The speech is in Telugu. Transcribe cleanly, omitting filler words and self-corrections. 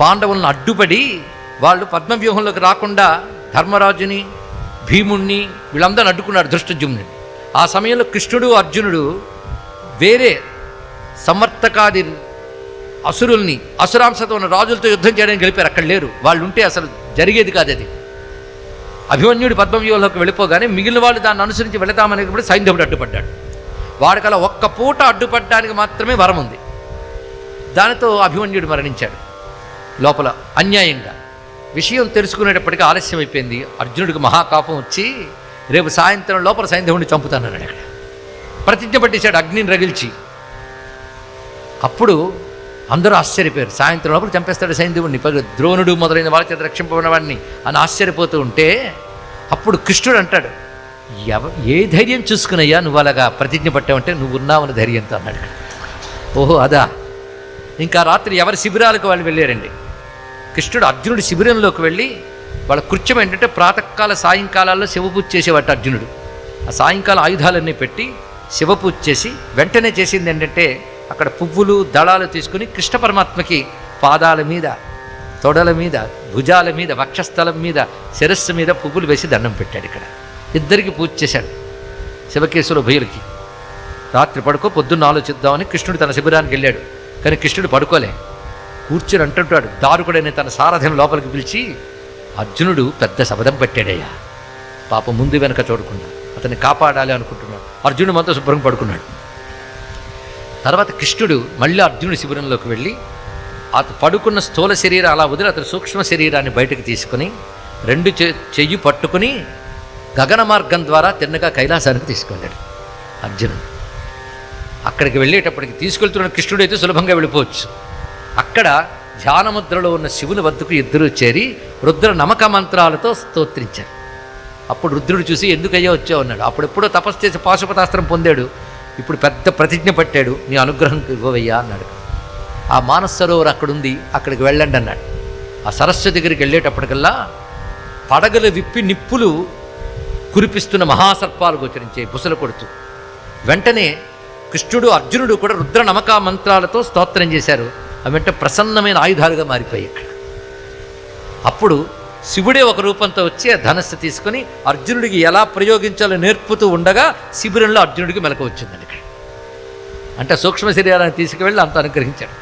పాండవులను అడ్డుపడి వాళ్ళు పద్మవ్యూహంలోకి రాకుండా ధర్మరాజుని, భీముణ్ణి వీళ్ళందరూ అడ్డుకున్నారు, ధృష్టద్యుమ్నుని. ఆ సమయంలో కృష్ణుడు, అర్జునుడు వేరే సమర్థకాది అసురుల్ని, అసురాంశతో ఉన్న రాజులతో యుద్ధం చేయడానికి గెలిపారు. అక్కడ లేరు, వాళ్ళు ఉంటే అసలు జరిగేది కాదు అది. అభిమన్యుడు పద్మవ్యూహంలోకి వెళ్ళిపోగానే మిగిలిన వాళ్ళు దాన్ని అనుసరించి వెళతామనేటప్పుడు సైంధవుడు అడ్డుపడ్డాడు. వాడికలా ఒక్క పూట అడ్డుపడ్డానికి మాత్రమే వరం ఉంది. దానితో అభిమన్యుడు మరణించాడు లోపల అన్యాయంగా. విషయం తెలుసుకునేటప్పటికీ ఆలస్యం అయిపోయింది. అర్జునుడికి మహాకాపం వచ్చి రేపు సాయంత్రం లోపల సైంధవుడిని చంపుతానన్నాడు. అక్కడ ప్రతిజ్ఞ పట్టేశాడు అగ్నిని రగిల్చి. అప్పుడు అందరూ ఆశ్చర్యపోయారు, సాయంత్రం లోపల చంపేస్తాడు సైంధవుడిని, ద్రోణుడు మొదలైన వాళ్ళ చేత రక్షింపబడిన వాడిని అని ఆశ్చర్యపోతూ ఉంటే అప్పుడు కృష్ణుడు అంటాడు, ఏ ధైర్యం చూసుకున్నయ్యా నువ్వు అలాగా ప్రతిజ్ఞ పట్టావంటే, నువ్వు ఉన్నావని ధైర్యంతో అన్నాడు. ఓహో అదా. ఇంకా రాత్రి ఎవరి శిబిరాలకు వాళ్ళు వెళ్ళారండి. కృష్ణుడు అర్జునుడి శిబిరంలోకి వెళ్ళి వాళ్ళ కృత్యం ఏంటంటే ప్రాతకాల సాయంకాలాల్లో శివపూజ చేసేవాట అర్జునుడు. ఆ సాయంకాలం ఆయుధాలన్నీ పెట్టి శివపూజ చేసి వెంటనే చేసింది ఏంటంటే అక్కడ పువ్వులు దళాలు తీసుకుని కృష్ణ పరమాత్మకి పాదాల మీద, తొడల మీద, భుజాల మీద, వక్షస్థలం మీద, శిరస్సు మీద పువ్వులు వేసి దండం పెట్టాడు. ఇక్కడ ఇద్దరికి పూజ చేశాడు, శివకేశుల భయులకి. రాత్రి పడుకో, పొద్దున్న ఆలోచిద్దామని కృష్ణుడు తన శిబిరానికి వెళ్ళాడు. కానీ కృష్ణుడు పడుకోలే, కూర్చుని అంటుంటాడు. దారుకుడైన తన సారథిని లోపలికి పిలిచి, అర్జునుడు పెద్ద శబదం పెట్టాడయ్యా, పాప ముందు వెనక చూడకుండా అతన్ని కాపాడాలి అనుకుంటున్నాడు. అర్జునుడు మనతో శుభ్రంగా పడుకున్నాడు. తర్వాత కృష్ణుడు మళ్ళీ అర్జునుడి శిబిరంలోకి వెళ్ళి అతను పడుకున్న స్థూల శరీరం అలా వదిలి అతని సూక్ష్మ శరీరాన్ని బయటకు తీసుకుని రెండు చెయ్యి పట్టుకుని గగన మార్గం ద్వారా తిన్నగా కైలాసానికి తీసుకెళ్ళాడు అర్జునుడు. అక్కడికి వెళ్ళేటప్పటికి తీసుకెళ్తున్న కృష్ణుడు అయితే సులభంగా వెళ్ళిపోవచ్చు. అక్కడ ధ్యానముద్రలో ఉన్న శివుని వద్దకు ఇద్దరూ చేరి రుద్ర నమక మంత్రాలతో స్తోత్రించారు. అప్పుడు రుద్రుడు చూసి, ఎందుకయ్యా వచ్చావు అన్నాడు. అప్పుడెప్పుడో తపస్సు చేసి పాశుపతాస్త్రం పొందాడు, ఇప్పుడు పెద్ద ప్రతిజ్ఞ పట్టాడు, నీ అనుగ్రహం ఇవ్వవయ్యా అన్నాడు. ఆ మానస సరోవర్ అక్కడుంది, అక్కడికి వెళ్ళండి అన్నాడు. ఆ సరస్సు దగ్గరికి వెళ్ళేటప్పటికల్లా పడగలు విప్పి నిప్పులు కురిపిస్తున్న మహాసర్పాలు గోచరించే బుసలు కొడుతూ. వెంటనే కృష్ణుడు, అర్జునుడు కూడా రుద్ర నమక మంత్రాలతో స్తోత్రం చేశారు. అవి వెంట ప్రసన్నమైన ఆయుధాలుగా మారిపోయాయి ఇక్కడ. అప్పుడు శివుడే ఒక రూపంతో వచ్చి ఆ ధనస్సు తీసుకుని అర్జునుడికి ఎలా ప్రయోగించాలో నేర్పుతూ ఉండగా శిబిరంలో అర్జునుడికి మెలకు వచ్చిందండి ఇక్కడ. అంటే సూక్ష్మ శరీరాన్ని తీసుకువెళ్ళి అంత అనుగ్రహించాడు.